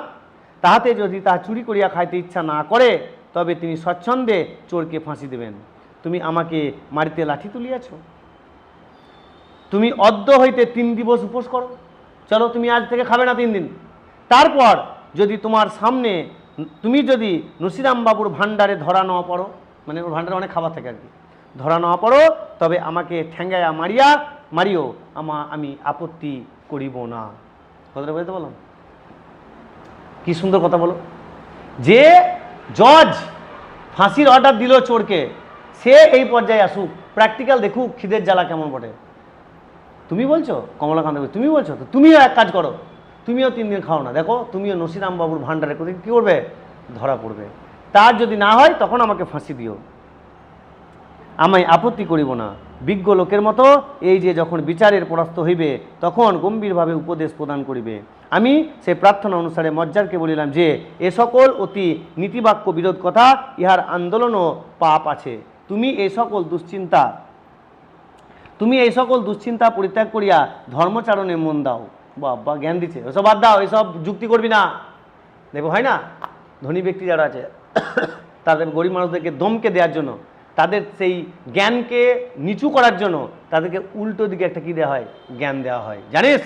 তাহাতে যদি তাহা চুরি করিয়া খাইতে ইচ্ছা না করে, তবে তিনি স্বচ্ছন্দে চোরকে ফাঁসি দেবেন। তুমি আমাকে মারিতে লাঠি তুলিয়াছ, তুমি অদ্য হইতে 3 দিবস উপোস করো, চলো তুমি আজ থেকে খাবে না 3 দিন। তারপর যদি তোমার সামনে তুমি যদি নসিরাম বাবুর ভাণ্ডারে ধরা না পড়ো, মানে ওর ভাণ্ডারে অনেক খাবার থাকে আর কি, ধরা না পড়ো, তবে আমাকে ঠ্যাঙ্গাইয়া মারিও, আমি আপত্তি করিব না। কথাটা বলতে বললাম, কি সুন্দর কথা বলো। যে জজ ফাঁসির অর্ডার দিল চোরকে, সে এই পর্যায়ে আসুক, প্র্যাকটিক্যাল দেখুক খিদের জ্বালা কেমন বটে। তুমি বলছো কমলাকান্ত, তুমি বলছো তো তুমিও এক কাজ করো, তুমিও 3 দিন খাও না, দেখো তুমিও নসিরাম বাবুর ভাণ্ডারে কোথায় কী করবে? ধরা পড়বে। তার যদি না হয় তখন আমাকে ফাঁসি দিও, আমি আপত্তি করিব না। বিজ্ঞ লোকের মতো এই যে যখন বিচারের পরাস্ত হইবে, তখন গম্ভীরভাবে উপদেশ প্রদান করিবে। আমি সেই প্রার্থনা অনুসারে মজ্জারকে বলিলাম যে এ সকল অতি নীতিবাক্য বিরোধ কথা, ইহার আন্দোলনও পাপ আছে। তুমি এই সকল দুশ্চিন্তা পরিত্যাগ করিয়া ধর্মচারণে মন দাও। বাবা জ্ঞান দিচ্ছে, ওসব বাদ দাও, এসব যুক্তি করবি না। দেখো হয় না, ধনী ব্যক্তি যারা আছে তাদের গরিব মানুষদেরকে দমকে দেওয়ার জন্য, তাদের সেই জ্ঞানকে নিচু করার জন্য তাদেরকে উল্টো দিকে একটা কী দেওয়া হয়? জ্ঞান দেওয়া হয়। জানিস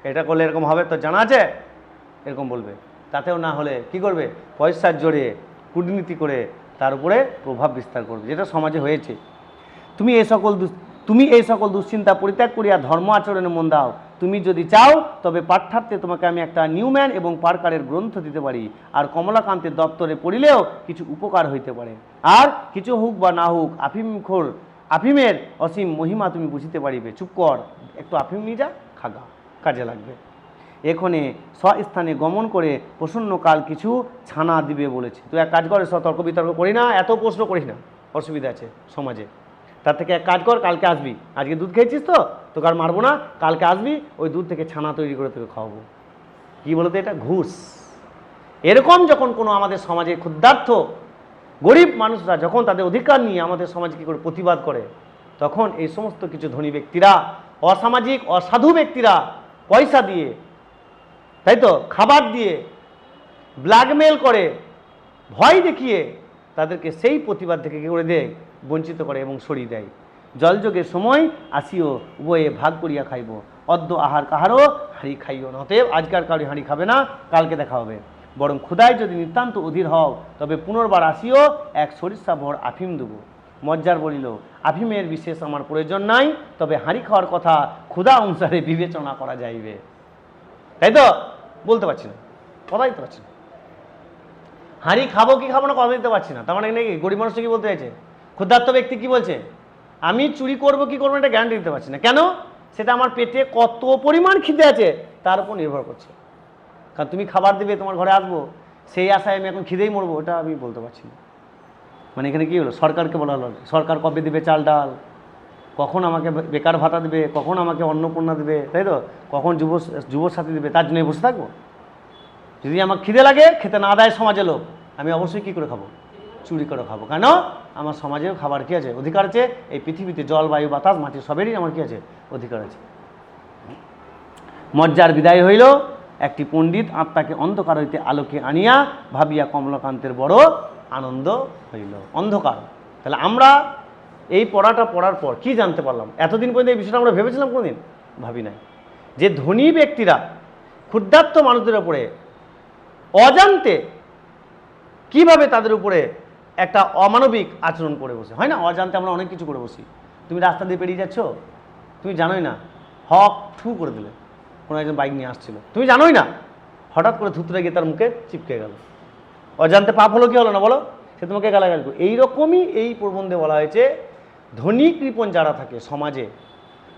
এটা করলে এরকম হবে, তো জানা আছে, এরকম বলবে। তাতেও না হলে কি করবে? পয়সার জোরে কূটনীতি করে তার উপরে প্রভাব বিস্তার করবে, যেটা সমাজে হয়েছে। তুমি এই সকল দুশ্চিন্তা পরিত্যাগ করিয়া ধর্ম আচরণে মন দাও। তুমি যদি চাও তবে পাঠ্যার্থে তোমাকে আমি একটা নিউম্যান এবং পার্কারের গ্রন্থ দিতে পারি, আর কমলাকান্তের দপ্তরে পড়িলেও কিছু উপকার হইতে পারে। আর কিছু হোক বা না হোক, আফিমের অসীম মহিমা তুমি বুঝিতে পারিবে। চুপ কর, একটু আফিম নিয়ে যা, খাগা, কাজে লাগবে। এখানে স্বস্থানে গমন করে প্রসন্নকাল কিছু ছানা দিবে বলেছে। তুই এক কাজ কর, তর্ক বিতর্ক করি না, এত প্রশ্ন করিস না, অসুবিধা আছে সমাজে। তার থেকে এক কাজ কর, কালকে আসবি, আজকে দুধ খেয়েছিস তো তোকে আর মারবো না, কালকে আসবি, ওই দুধ থেকে ছানা তৈরি করে তোকে খাওয়াবো। কী বলতো এটা? ঘুষ। এরকম যখন কোনো আমাদের সমাজে ক্ষুদ্রার্থ গরিব মানুষরা যখন তাদের অধিকার নিয়ে আমাদের সমাজে কী করে প্রতিবাদ করে, তখন এই সমস্ত কিছু ধনী ব্যক্তিরা, অসামাজিক অসাধু ব্যক্তিরা পয়সা দিয়ে, তাই তো, খাবার দিয়ে, ব্ল্যাকমেল করে, ভয় দেখিয়ে তাদেরকে সেই প্রতিবাদ থেকে কী করে দেয়? বঞ্চিত করে এবং সরিয়ে দেয়। জলযোগের সময় আসিও উভয়ে ভাগ করিয়া খাইব, অদ্য আহার কাহারও হাঁড়ি খাইও না। অতএব আজকার কাউরি হাঁড়ি খাবে না, কালকে দেখা হবে। বরং ক্ষুধায় যদি নিতান্ত অধীর হও, তবে পুনর্বার আসিও, এক সরিষা ভর আফিম দেব। মজ্জার বলিল, আফিমের বিশেষ আমার প্রয়োজন নাই, তবে হাঁড়ি খাওয়ার কথা ক্ষুধা অনুসারে বিবেচনা করা যাইবে। তাই তো? বলতে পারছি না, কথা দিতে পারছি না। হাঁড়ি খাবো কি খাবো না কথা দিতে পারছি না। তার মানে নাকি গরিব মানুষটা কি বলতে চাইছে? ক্ষুধার্ত ব্যক্তি কি বলছে? আমি চুরি করবো কি করবো এটা গ্যারান্টি দিতে পারছি না। কেন? সেটা আমার পেটে কত পরিমাণ খিদে আছে তার উপর নির্ভর করছে। কারণ তুমি খাবার দিবে, তোমার ঘরে আসবো, সেই আশায় আমি এখন খিদেই মরবো, ওটা আমি বলতে পারছি না। মানে এখানে কি হলো? সরকারকে বলা হলো, সরকার কবে দেবে চাল ডাল, কখন আমাকে বেকার ভাতা দেবে, কখন আমাকে অন্নপূর্ণা দেবে, তাই তো, কখন যুবসাথী দেবে, তার জন্য বসে থাকবো? যদি আমার খিদে লাগে, খেতে না দেয় সমাজে লোক, আমি অবশ্যই কী করে খাবো? চুরি করে খাবো। কেন? আমার সমাজেও খাবার কী আছে? অধিকার আছে। এই পৃথিবীতে জল, বায়ু, বাতাস, মাটি সবেরই আমার কী আছে? অধিকার আছে। মজ্জার বিদায় হইল। একটি পণ্ডিত আত্মাকে অন্ধকার হইতে আলোকে আনিয়া ভাবিয়া কমলাকান্তের বড় আনন্দ হইল। অন্ধকার, তাহলে আমরা এই পড়াটা পড়ার পর কি জানতে পারলাম? এতদিন পর্যন্ত এই বিষয়টা আমরা ভেবেছিলাম কোনোদিন? ভাবি নাই। যে ধনী ব্যক্তিরা ক্ষুদ্রার্ত মানুষদের উপরে অজান্তে কিভাবে তাদের উপরে একটা অমানবিক আচরণ করে বসে, হয় না? অজান্তে আমরা অনেক কিছু করে বসি। তুমি রাস্তা দিয়ে পেরিয়ে যাচ্ছ, তুমি জানোই না, হক ঠু করে দিলে, কোনো একজন বাইক নিয়ে আসছিল, তুমি জানোই না, হঠাৎ করে থুতরে গিয়ে তার মুখে চিপকে গেল, অজান্তে পাপ হলো কি হলো না বলো? সে তোমাকে গালাগালি করবে। এইরকমই এই প্রবন্ধে বলা হয়েছে, ধনী কৃপণ যারা থাকে সমাজে,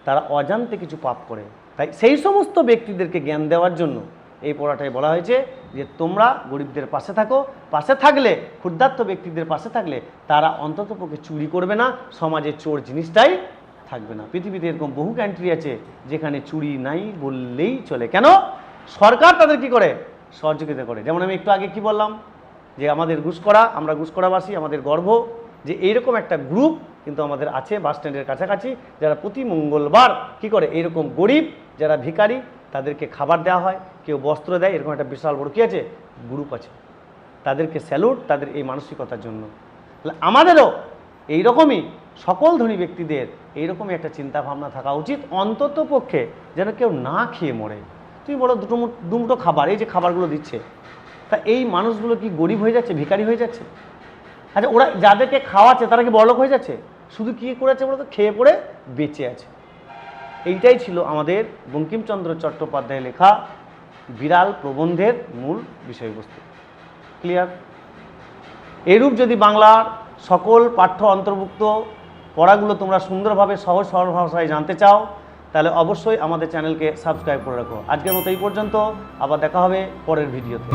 তারা অজান্তে কিছু পাপ করে। তাই সেই সমস্ত ব্যক্তিদেরকে জ্ঞান দেওয়ার জন্য এই পড়াটায় বলা হয়েছে যে তোমরা গরিবদের পাশে থাকো, পাশে থাকলে, ক্ষুদ্রার্ত ব্যক্তিদের পাশে থাকলে তারা অন্ততপক্ষে চুরি করবে না, সমাজে চোর জিনিসটাই থাকবে না। পৃথিবীতে এরকম বহু কান্ট্রি আছে যেখানে চুরি নাই বললেই চলে। কেন? সরকার তাদের কি করে? সহযোগিতা করে। যেমন আমি একটু আগে কি বললাম, যে আমাদের ঘুষখোরা, আমরা ঘুষখোরাবাসী, আমাদের গর্ব যে এইরকম একটা গ্রুপ কিন্তু আমাদের আছে বাস স্ট্যান্ডের কাছাকাছি, যারা প্রতি মঙ্গলবার কি করে, এইরকম গরিব যারা ভিখারি তাদেরকে খাবার দেওয়া হয়, কেউ বস্ত্র দেয়, এরকম একটা বিশাল বড় কী আছে? গ্রুপ আছে। তাদেরকে স্যালুট, তাদের এই মানসিকতার জন্য। তাহলে আমাদেরও এইরকমই সকল ধনী ব্যক্তিদের এইরকমই একটা চিন্তা ভাবনা থাকা উচিত, অন্তত পক্ষে যেন কেউ না খেয়ে মরে। তুমি বলো দুমুটো খাবার, এই যে খাবারগুলো দিচ্ছে, তা এই মানুষগুলো কি গরিব হয়ে যাচ্ছে, ভিখারি হয়ে যাচ্ছে? আচ্ছা, ওরা যাদেরকে খাওয়াচ্ছে তারা কি বড়লোক হয়ে যাচ্ছে? শুধু কী করেছে বলো তো? খেয়ে পড়ে বেঁচে আছে। এইটাই ছিল আমাদের বঙ্কিমচন্দ্র চট্টোপাধ্যায় লেখা বিড়াল প্রবন্ধের মূল বিষয়বস্তু। ক্লিয়ার? এরূপ যদি বাংলার সকল পাঠ্য অন্তর্ভুক্ত পড়াগুলো তোমরা সুন্দরভাবে সহজ সরল ভাষায় জানতে চাও, তাহলে অবশ্যই আমাদের চ্যানেলকে সাবস্ক্রাইব করে রাখো। আজকের মতো এই পর্যন্ত, আবার দেখা হবে পরের ভিডিওতে।